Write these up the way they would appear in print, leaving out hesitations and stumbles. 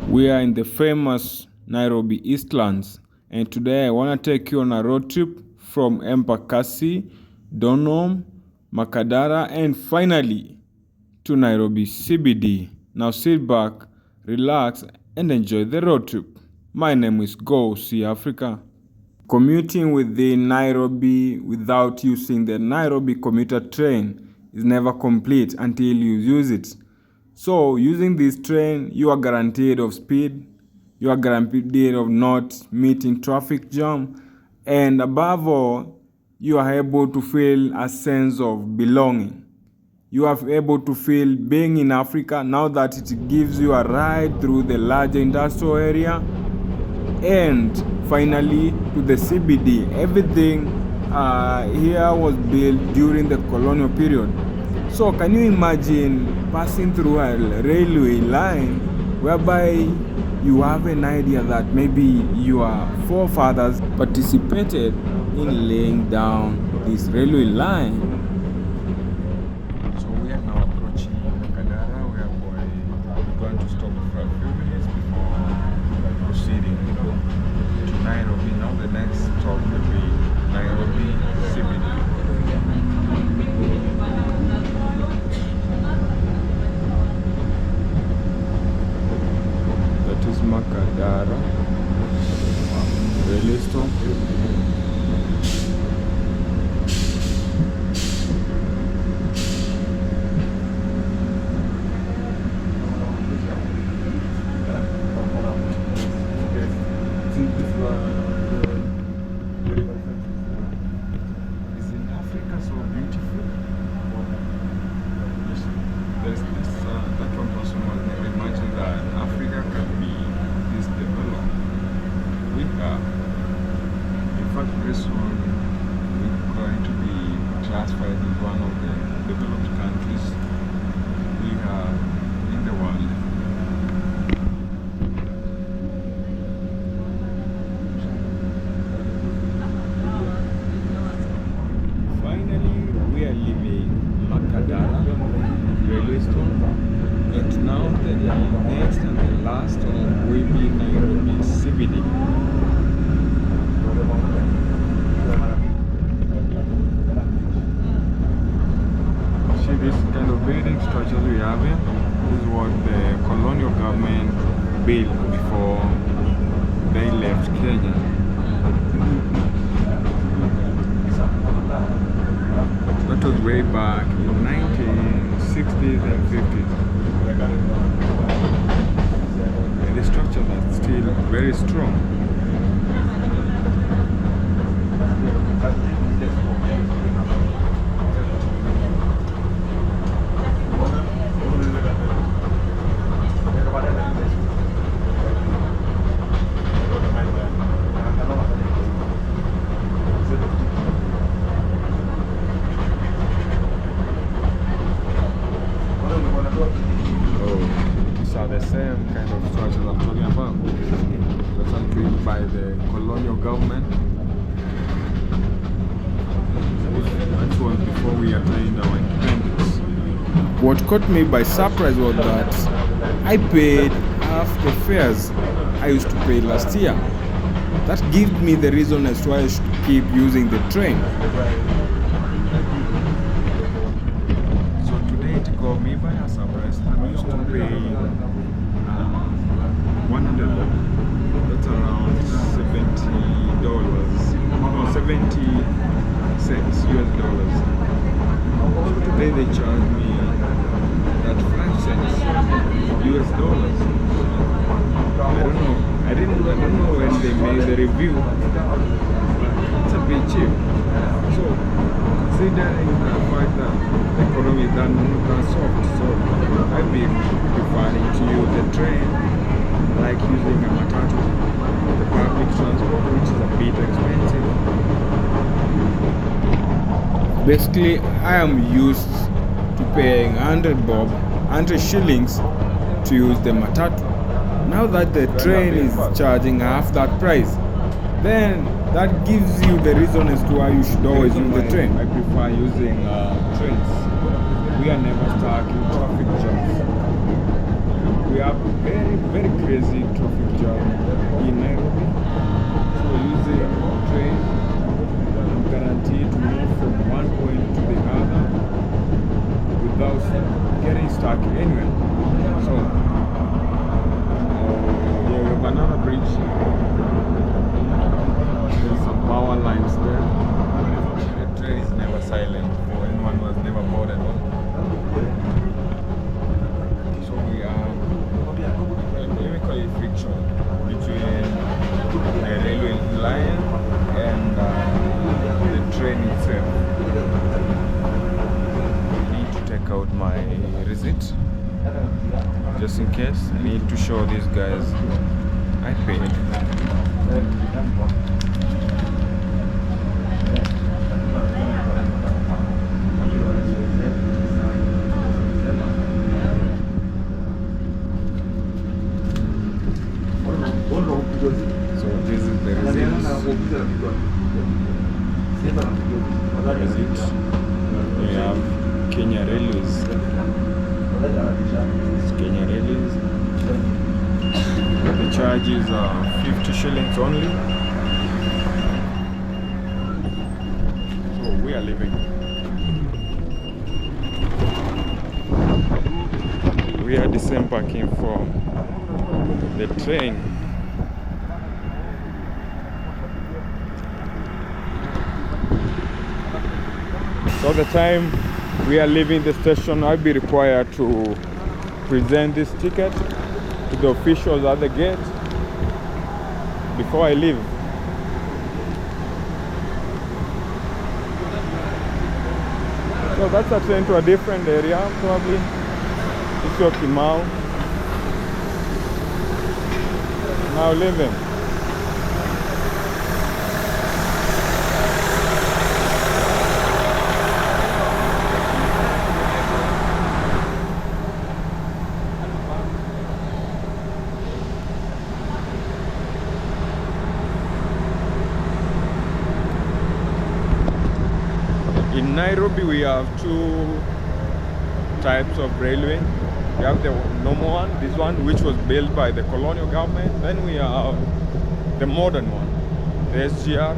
We are in the famous Nairobi Eastlands, and today I want to take you on a road trip from Embakasi, Donholm, Makadara, and finally to Nairobi CBD. Now sit back, relax, and enjoy the road trip. My name is GoSeeAfrica. Commuting within Nairobi without using the Nairobi commuter train is never complete until you use it. So using this train, you are guaranteed of speed, you are guaranteed of not meeting traffic jam, and above all, you are able to feel a sense of belonging. You are able to feel being in Africa now that it gives you a ride through the larger industrial area and finally to the CBD. Everything here was built during the colonial period. So can you imagine passing through a railway line whereby you have an idea that maybe your forefathers participated in laying down this railway line? So we are now approaching Makadara, where we're going to stop for a few minutes before proceeding to Nairobi. Now the next stop will be Nairobi CBD. That is Makadara railway stop. Isn't Africa so beautiful? There's this, that one person was never imagined that Africa can be this developed. We are, in fact, very soon we're going to be classified as one of the developed countries we have in the world. Finally, we are leaving Makadara railway stop, and now the next and the last stop will be Nairobi CBD. See this kind of building structures we have here? This is what the colonial government built before they left Kenya. That was way back in 1960s and 50s. And the structures are still very strong. These are the same kind of structures I'm talking about. That's all built by the colonial government. That was before we attained our independence. What caught me by surprise was that I paid half the fares I used to pay last year. That gives me the reason as to why I should keep using the train. So today it caught me by a surprise. I'm used to pay 100 bob. That's around $70. No, 70 cents US dollars. So today they charged me that 5 cents US dollars. I don't know. I don't know when they made the review. It's a bit cheap. So considering the fact that the economy is that soft, so I'd be preferring to use the train, like using a matatu, the public transport, which is a bit expensive. Basically, I am used to paying 100 bob, 100 shillings to use the matatu. Now that the train is charging half that price, then that gives you the reason as to why you should always use the train. I prefer using trains. We are never stuck in traffic jams. We have very, very crazy traffic jam in Nairobi. So using train, I'm guaranteed to move from one point to the other without getting stuck anywhere. So yeah, we have another bridge. There's some power lines there. The train is never silent for anyone who has never boarded one. So we are, let me call it friction between the railway line and the train itself. I need to take out my receipt just in case. I need to show these guys I paid. So this is the receipt. We have Kenya Railways. It's Kenya Railways. The charges are 50 shillings only. So we are leaving. We are disembarking from the train. So the time we are leaving the station, I'll be required to present this ticket to the officials at the gate before I leave. So that's a train to a different area, probably. It's your Kimau. Now leaving. In Nairobi, we have two types of railway. We have the normal one, this one, which was built by the colonial government. Then we have the modern one, the SGR,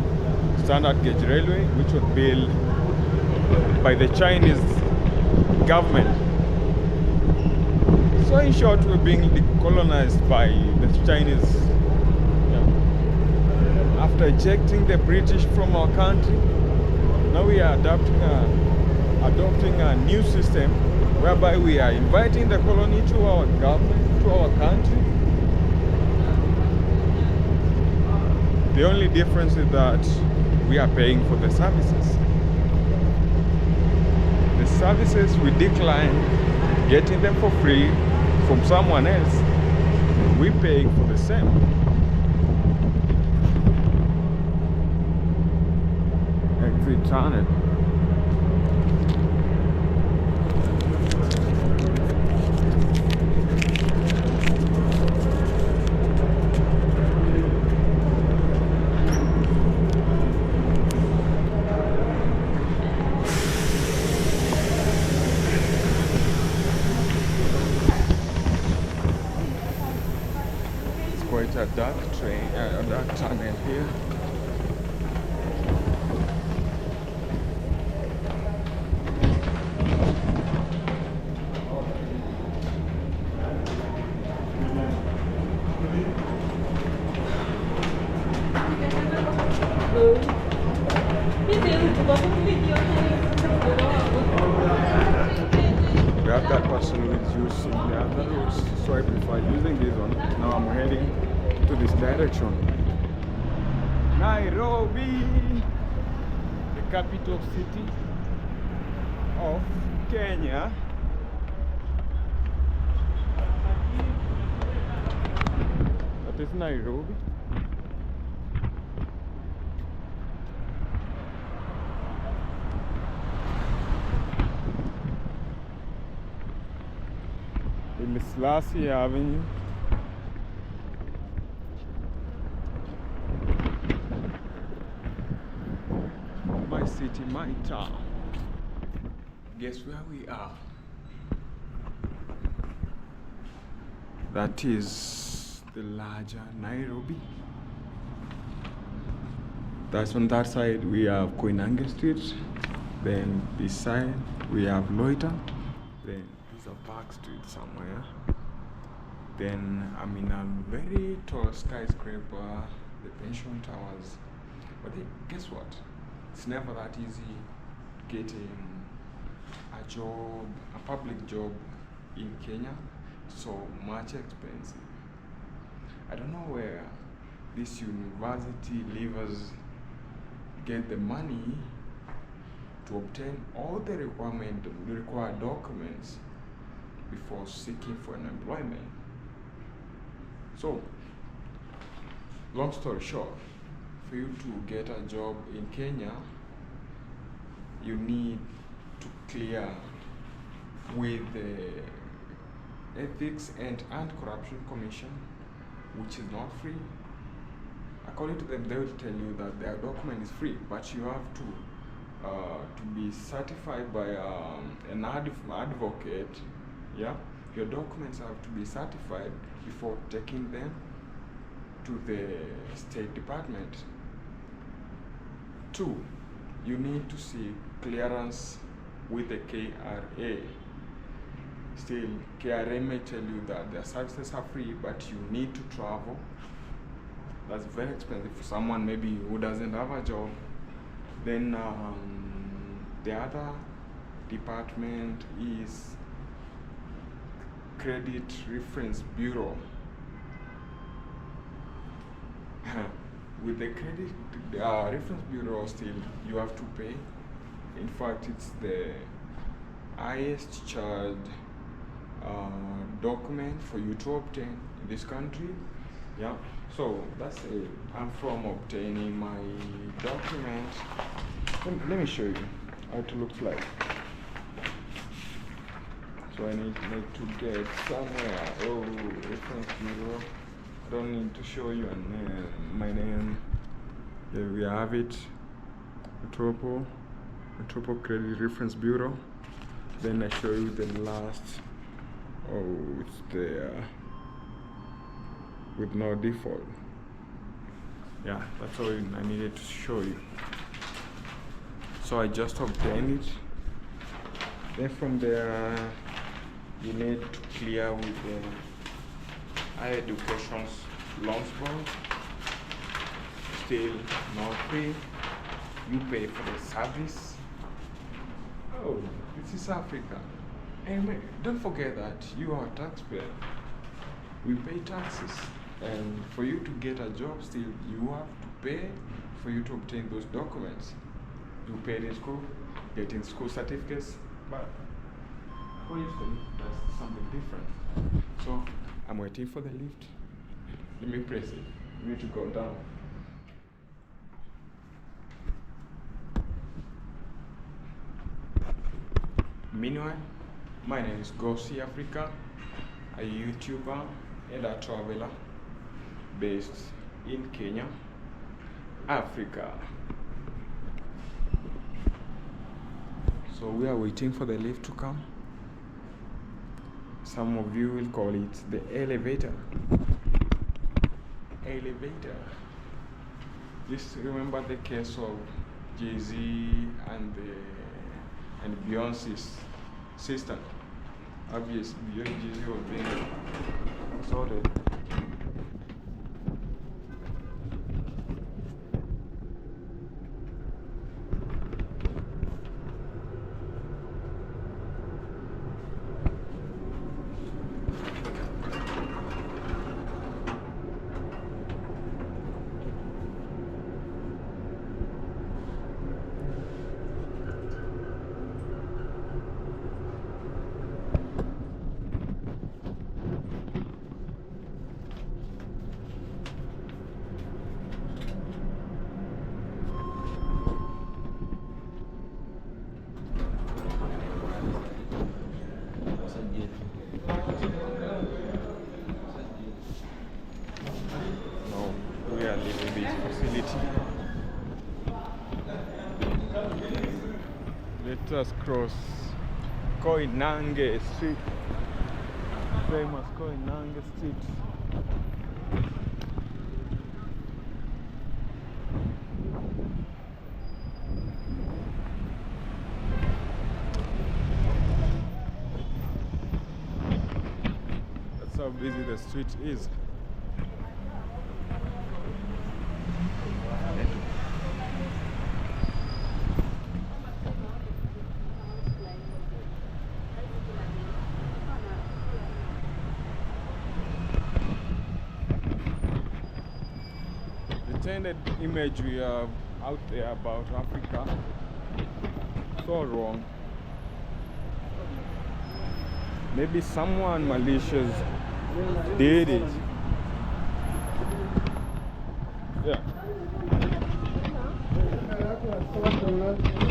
standard gauge railway, which was built by the Chinese government. So in short, we're being decolonized by the Chinese. Yeah. After ejecting the British from our country, now we are adopting a new system whereby we are inviting the colony to our government, to our country. The only difference is that we are paying for the services. The services we decline getting them for free from someone else. We're paying for the same. Exit tunnel. quite a dark a dark tunnel here. We have that person who is using the other routes, so I prefer using this one. Now I'm heading to this direction. Nairobi, the capital city of Kenya. That is Nairobi. In the Selassie Avenue. My city, my town. Guess where we are? That is the larger Nairobi. That's on that side we have Koinange Street. Then this side we have Loiter. Then there's a Park Street somewhere. Then I'm in a very tall skyscraper, the Pension Towers. But then, guess what? It's never that easy getting a job, a public job in Kenya. So much expensive. I don't know where this university leavers get the money to obtain all the required documents before seeking for an employment. So, long story short, for you to get a job in Kenya, you need to clear with the Ethics and Anti-Corruption Commission, which is not free. According to them, they will tell you that their document is free, but you have to be certified by an advocate. Yeah, your documents have to be certified before taking them to the State Department. 2, you need to seek clearance with the KRA. Still, KRA may tell you that their services are free, but you need to travel. That's very expensive for someone maybe who doesn't have a job. Then the other department is Credit Reference Bureau. With the Credit Reference Bureau, still you have to pay. In fact, it's the highest charged document for you to obtain in this country. Yeah, so that's it. I'm from obtaining my document. Let me show you how it looks like. So I need to get somewhere. Oh, reference bureau. I don't need to show you my name. Here we have it. Metropo Credit Reference Bureau. Then I show you the last. Oh, it's there with no default. Yeah, that's all I needed to show you. So I just obtained it. Then from there, you need to clear with the Higher Education Loans Board. Still not free. You pay for the service. Oh, this is Africa. And don't forget that you are a taxpayer. We pay taxes. And for you to get a job, still you have to pay for you to obtain those documents. You paid in school, getting school certificates, but for you, that's something different. So I'm waiting for the lift. Let me press it. We need to go down. Meanwhile, my name is GoSeeAfrica, a YouTuber and a traveler based in Kenya, Africa. So we are waiting for the lift to come. Some of you will call it the elevator. elevator. Just remember the case of Jay-Z and Beyonce's sister. Obviously, Jay-Z was being assaulted. No, we are leaving this facility. Let us cross Koinange Street. Famous Koinange Street. That's how busy the street is. The tainted image we have out there about Africa, so wrong. Maybe someone malicious did it. Yeah.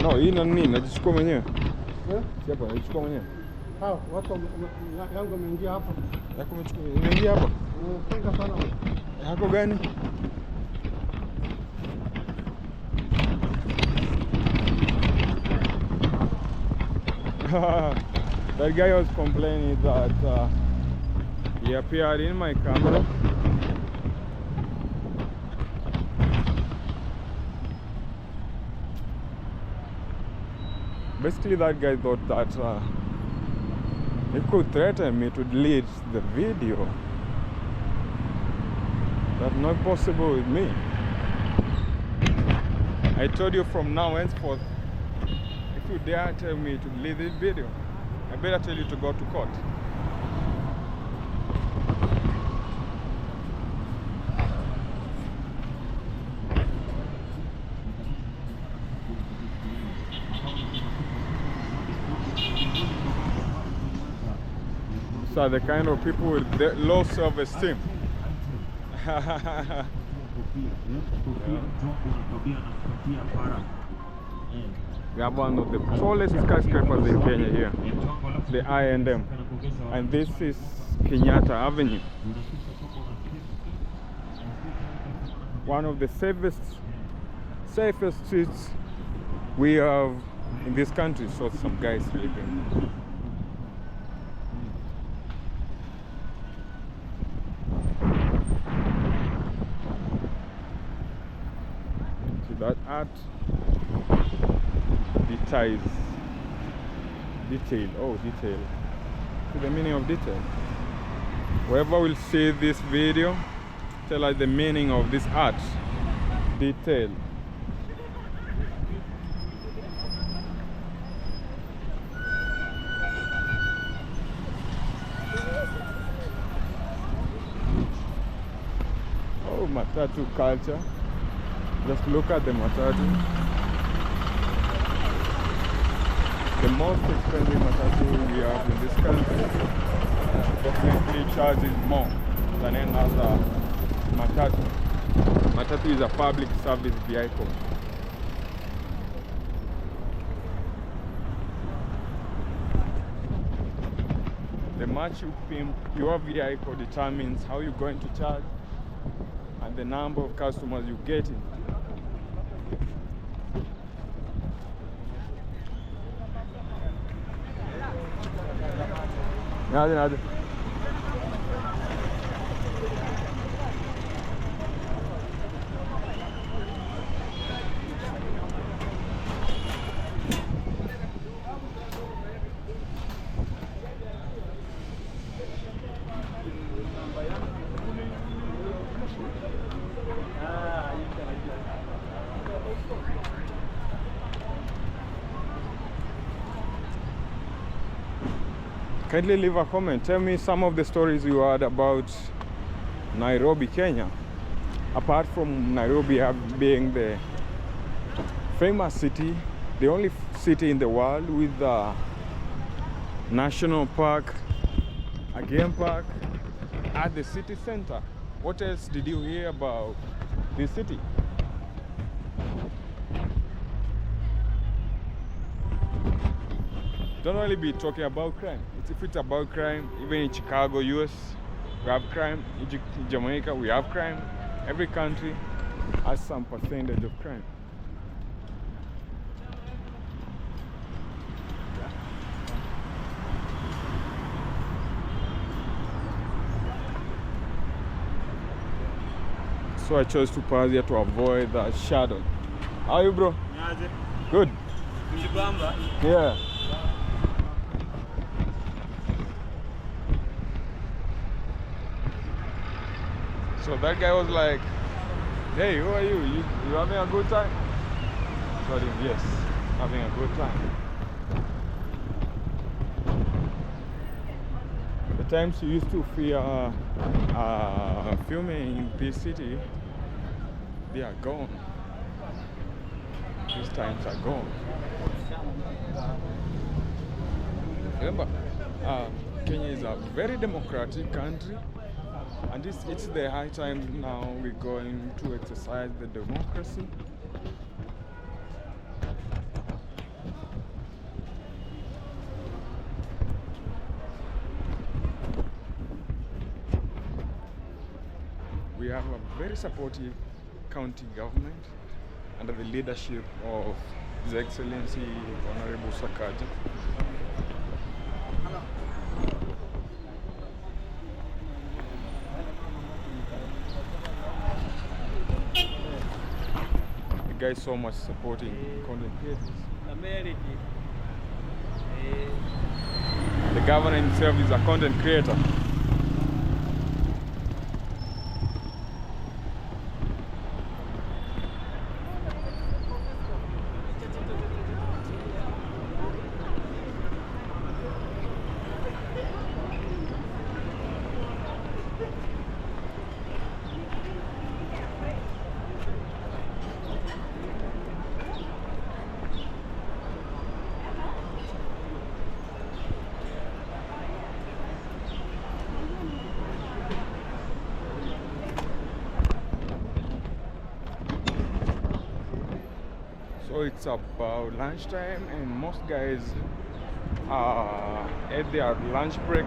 No, hii na nini? Najichukua mwenyewe. Si hapa, najichukua mwenyewe. Hao watu yangu wameingia hapa. Yako umeingia hapa? Tenga sana. Yako gani? That guy was complaining that he appeared in my camera. Basically, that guy thought that he could threaten me to delete the video. That's not possible with me. I told you from now henceforth, if you dare tell me to delete this video, I better tell you to go to court. These are the kind of people with low self-esteem. We have one of the tallest skyscrapers in Kenya here, the I&M, and this is Kenyatta Avenue, one of the safest streets we have in this country. So some guys sleeping. See that art? Detail. See the meaning of detail. Whoever will see this video, tell us the meaning of this art. Detail. Oh, matatu culture. Just look at the matatu. The most expensive matatu we have in this country definitely charges more than any other matatu. Matatu is a public service vehicle. The much you pimp your vehicle determines how you're going to charge and the number of customers you get in. Nada. Kindly leave a comment. Tell me some of the stories you heard about Nairobi, Kenya. Apart from Nairobi being the famous city, the only city in the world with a national park, a game park at the city center. What else did you hear about this city? Don't only be talking about crime. If it's about crime, even in Chicago, US, we have crime. In Jamaica, we have crime. Every country has some percentage of crime. So I chose to pass here to avoid the shadow. How are you, bro? Good. Yeah. So that guy was like, "Hey, who are you? You having a good time?" I told him, "Yes, having a good time." The times you used to fear filming in this city, they are gone. These times are gone. Remember, Kenya is a very democratic country, and it's the high time now we're going to exercise the democracy. We have a very supportive county government under the leadership of His Excellency Honorable Sakaja. The guy is so much supporting content creators. The governor himself is a content creator. So it's about lunchtime and most guys are at their lunch break.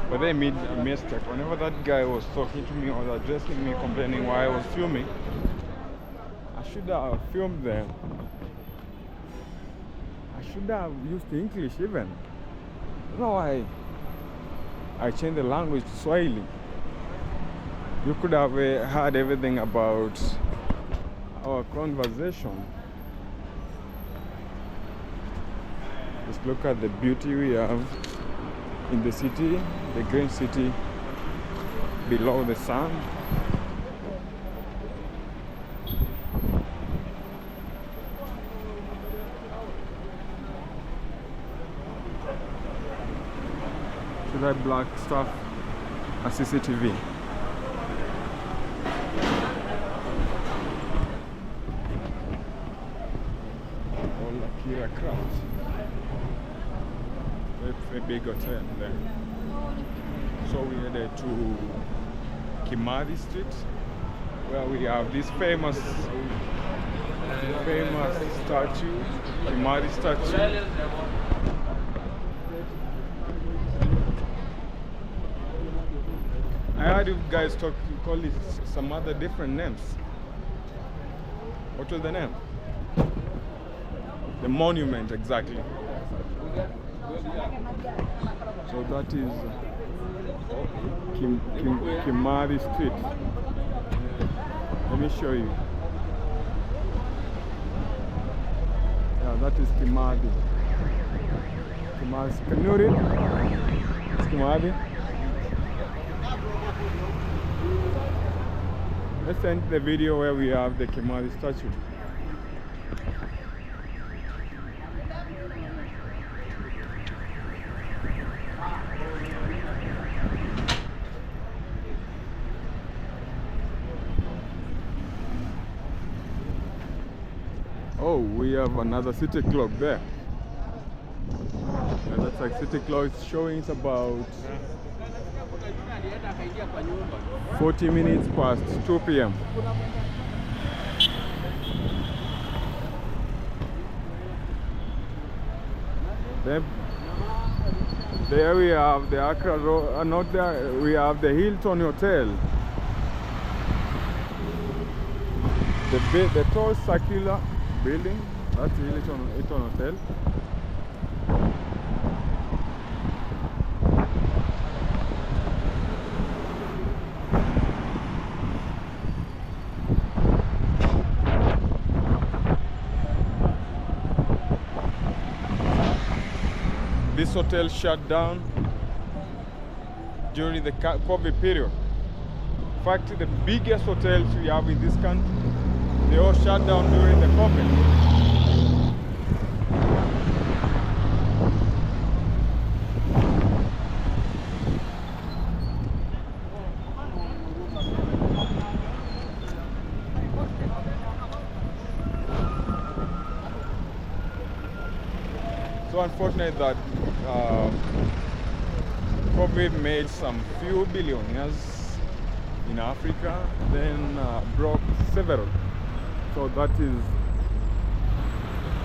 But they made a mistake. Whenever that guy was talking to me or addressing me, complaining why I was filming, I should have filmed them. I should have used English even. I don't know why I changed the language to Swahili. You could have heard everything about our conversation. Just look at the beauty we have in the city, the green city below the sun. Should I black stuff a CCTV? All Akira Craft. A big hotel there. So we headed to Kimari Street, where we have this famous statue, Kimari statue. I heard you guys call it some other different names. What was the name? The monument, exactly. So that is Kimari Street. Let me show you. Yeah, that is Kimari. Kimari. Can you read? It's Kimari. Let's end the video where we have the Kimari statue. Oh, we have another city clock there. Yeah, that's like city clock. It's showing it's about 40 minutes past 2 p.m. There we have the Accra Road, not there, we have the Hilton Hotel. The tall circular building, that's the Hilton Hotel. This hotel shut down during the COVID period. In fact, the biggest hotels we have in this country, they all shut down during the COVID. So unfortunate that COVID made some few billionaires in Africa, then broke several. So that is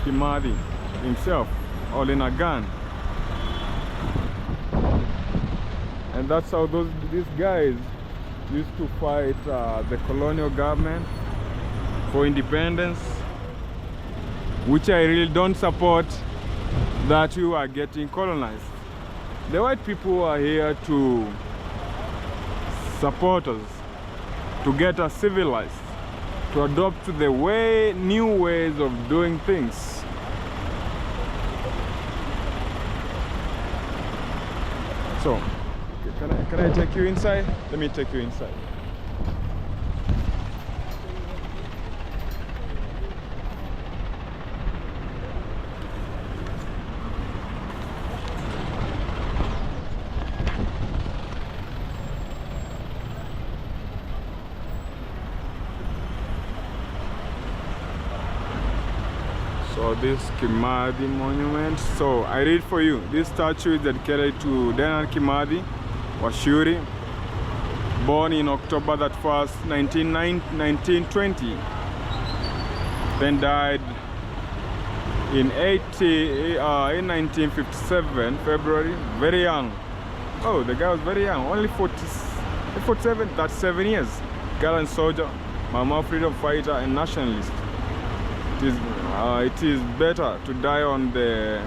Kimari himself, all in a gun. And that's how these guys used to fight the colonial government for independence, which I really don't support, that we are getting colonized. The white people are here to support us, to get us civilized, to adopt to the new ways of doing things. So, can I take you inside? Let me take you inside. So this Kimari monument. So I read for you. This statue is dedicated to Daniel Kimari Washuri, born in October 1st, 1920. Then died in 1957, February. Very young. Oh, the guy was very young. Only 47. That's 7 years. Gallant soldier, Mama freedom fighter, and nationalist. It is better to die on the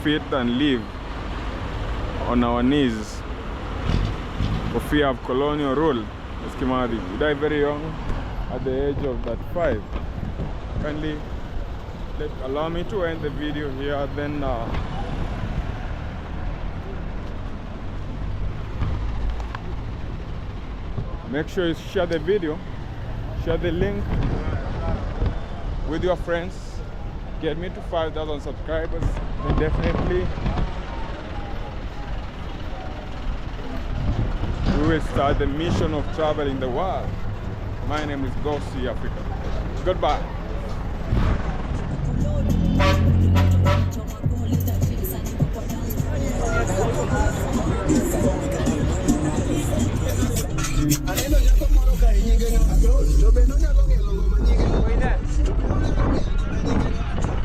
feet than live on our knees for fear of colonial rule. Kimari, he died very young at the age of 5. Kindly allow me to end the video here. Then make sure you share the video, share the link with your friends, get me to 5,000 subscribers, and definitely we will start the mission of traveling the world. My name is GoSeeAfrica. Goodbye.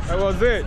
That was it.